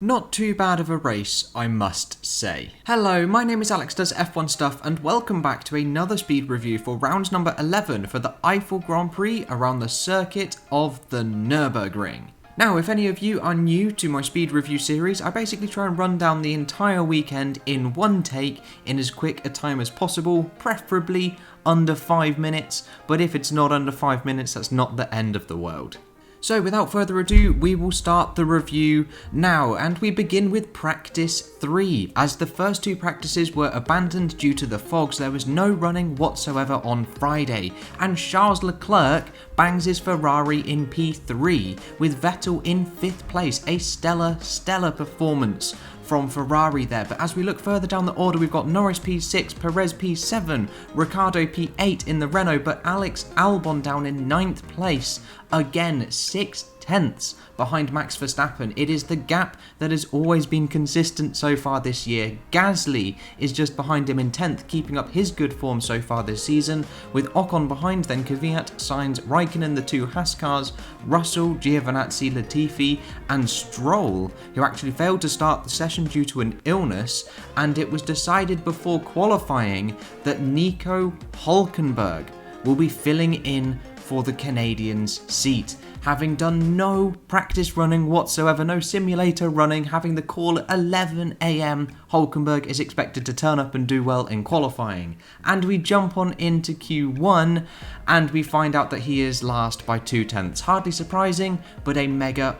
Not too bad of a race, I must say. Hello, my name is Alex Does F1 Stuff, and welcome back to another speed review for round number 11 for the Eifel Grand Prix around the circuit of the Nürburgring. Now, if any of you are new to my speed review series, I basically try and run down the entire weekend in one take in as quick a time as possible, preferably under 5 minutes, but if it's not under 5 minutes, that's not the end of the world. So without further ado, we will start the review now, and we begin with practice 3. As the first two practices were abandoned due to the fogs, there was no running whatsoever on Friday, and Charles Leclerc bangs his Ferrari in P3, with Vettel in 5th place, a stellar performance from Ferrari there. But as we look further down the order, we've got Norris P6, Perez P7, Ricciardo P8 in the Renault, but Alex Albon down in 9th place, again 6/10 behind Max Verstappen. It is the gap that has always been consistent so far this year. Gasly is just behind him in 10th, keeping up his good form so far this season, with Ocon behind, then Kvyat, Sainz, Raikkonen, the two Haas cars, Russell, Giovinazzi, Latifi, and Stroll, who actually failed to start the session due to an illness, and it was decided before qualifying that Nico Hülkenberg will be filling in for the Canadian's seat. Having done no practice running whatsoever, no simulator running, having the call at 11 AM, Hülkenberg is expected to turn up and do well in qualifying. And we jump on into Q1 and we find out that he is last by 2/10. Hardly surprising, but a mega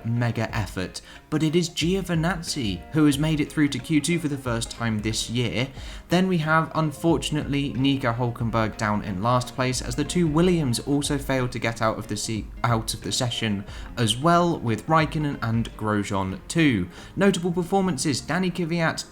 effort. But it is Giovinazzi who has made it through to Q2 for the first time this year. Then we have, unfortunately, Nico Hülkenberg down in last place, as the two Williams also failed to get out of the session as well, with Raikkonen and Grosjean too. Notable performances: Danny Kvyat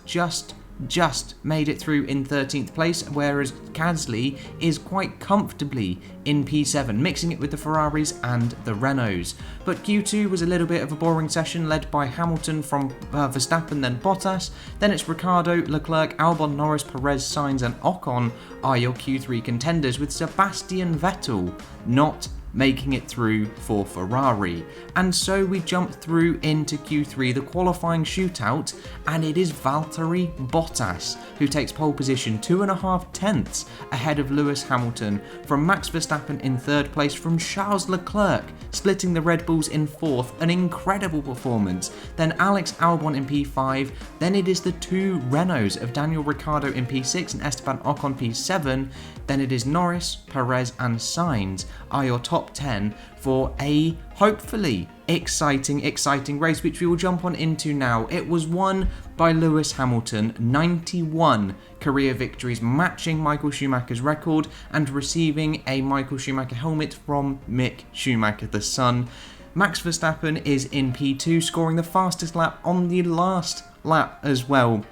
just made it through in 13th place, whereas Gasly is quite comfortably in P7, mixing it with the Ferraris and the Renaults. But Q2 was a little bit of a boring session, led by Hamilton from Verstappen, then Bottas. Then it's Ricciardo, Leclerc, Albon, Norris, Perez, Sainz and Ocon are your Q3 contenders, with Sebastian Vettel not making it through for Ferrari. And so we jump through into Q3, the qualifying shootout, and it is Valtteri Bottas who takes pole position 2.5 tenths ahead of Lewis Hamilton, from Max Verstappen in 3rd place, from Charles Leclerc splitting the Red Bulls in 4th, an incredible performance. Then Alex Albon in P5, then it is the two Renaults of Daniel Ricciardo in P6 and Esteban Ocon P7, then it is Norris, Perez and Sainz are your top 10 for a hopefully exciting race, which we will jump on into now. It was won by Lewis Hamilton, 91 career victories, matching Michael Schumacher's record and receiving a Michael Schumacher helmet from Mick Schumacher, the son. Max Verstappen is in P2, scoring the fastest lap on the last lap as well,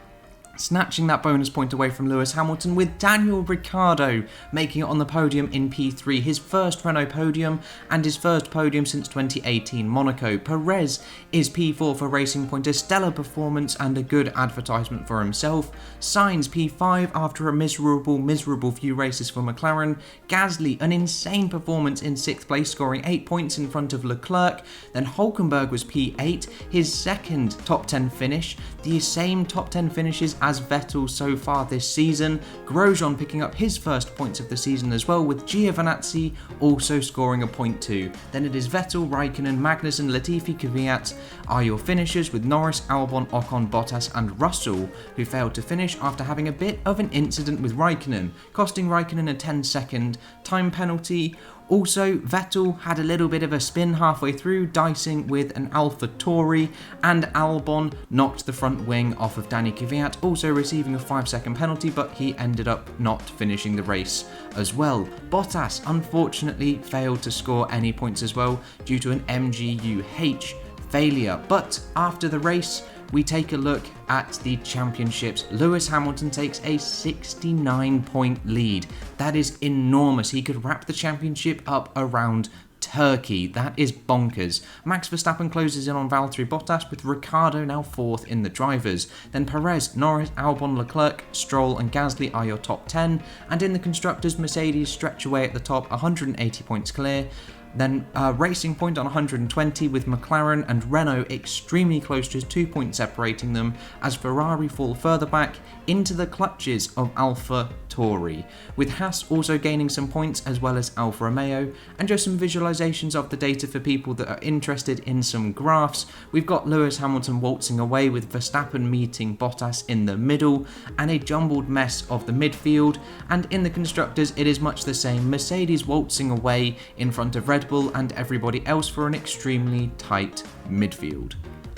snatching that bonus point away from Lewis Hamilton, with Daniel Ricciardo making it on the podium in P3, his first Renault podium and his first podium since 2018 Monaco. Perez is P4 for Racing Point, a stellar performance and a good advertisement for himself. Sainz P5 after a miserable few races for McLaren. Gasly, an insane performance in 6th place, scoring 8 points in front of Leclerc. Then Hülkenberg was P8, his second top 10 finish, the same top 10 finishes as Vettel so far this season. Grosjean picking up his first points of the season as well, with Giovinazzi also scoring a point too. Then it is Vettel, Raikkonen, Magnussen, Latifi, Kvyat are your finishers, with Norris, Albon, Ocon, Bottas and Russell, who failed to finish after having a bit of an incident with Raikkonen, costing Raikkonen a 10-second time penalty. Also, Vettel had a little bit of a spin halfway through, dicing with an AlphaTauri, and Albon knocked the front wing off of Danny Kvyat, also receiving a 5-second penalty, but he ended up not finishing the race as well. Bottas unfortunately failed to score any points as well due to an MGUH failure. But after the race, we take a look at the championships. Lewis Hamilton takes a 69-point lead. That is enormous. He could wrap the championship up around Turkey. That is bonkers. Max Verstappen closes in on Valtteri Bottas, with Ricciardo now 4th in the drivers. Then Perez, Norris, Albon, Leclerc, Stroll and Gasly are your top 10. And in the constructors, Mercedes stretch away at the top, 180 points clear. Then Racing Point on 120 with McLaren and Renault extremely close, just 2 points separating them, as Ferrari fall further back into the clutches of Alfa Tauri, with Haas also gaining some points as well as Alfa Romeo. And just some visualizations of the data for people that are interested in some graphs. We've got Lewis Hamilton waltzing away with Verstappen meeting Bottas in the middle, and a jumbled mess of the midfield. And in the constructors it is much the same, Mercedes waltzing away in front of Red Bull and everybody else for an extremely tight midfield.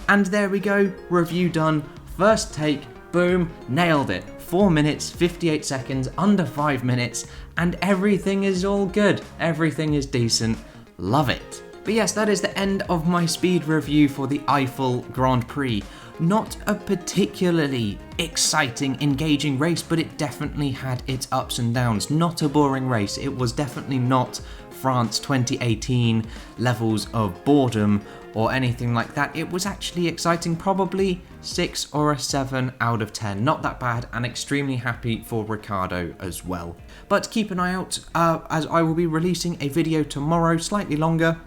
And there we go, review done, first take, boom, nailed it. 4 minutes, 58 seconds, under 5 minutes, and everything is all good. Everything is decent. Love it. But yes, that is the end of my speed review for the Eifel Grand Prix. Not a particularly exciting, engaging race, but it definitely had its ups and downs. Not a boring race. It was definitely not France 2018 levels of boredom or anything like that. It was actually exciting, probably 6 or a 7 out of 10. Not that bad, and extremely happy for Ricciardo as well. But keep an eye out as I will be releasing a video tomorrow, slightly longer,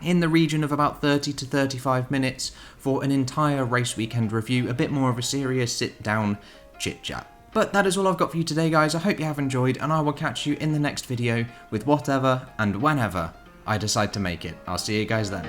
in the region of about 30 to 35 minutes for an entire race weekend review, a bit more of a serious sit down chit chat. But that is all I've got for you today, guys. I hope you have enjoyed, and I will catch you in the next video with whatever and whenever I decide to make it. I'll see you guys then.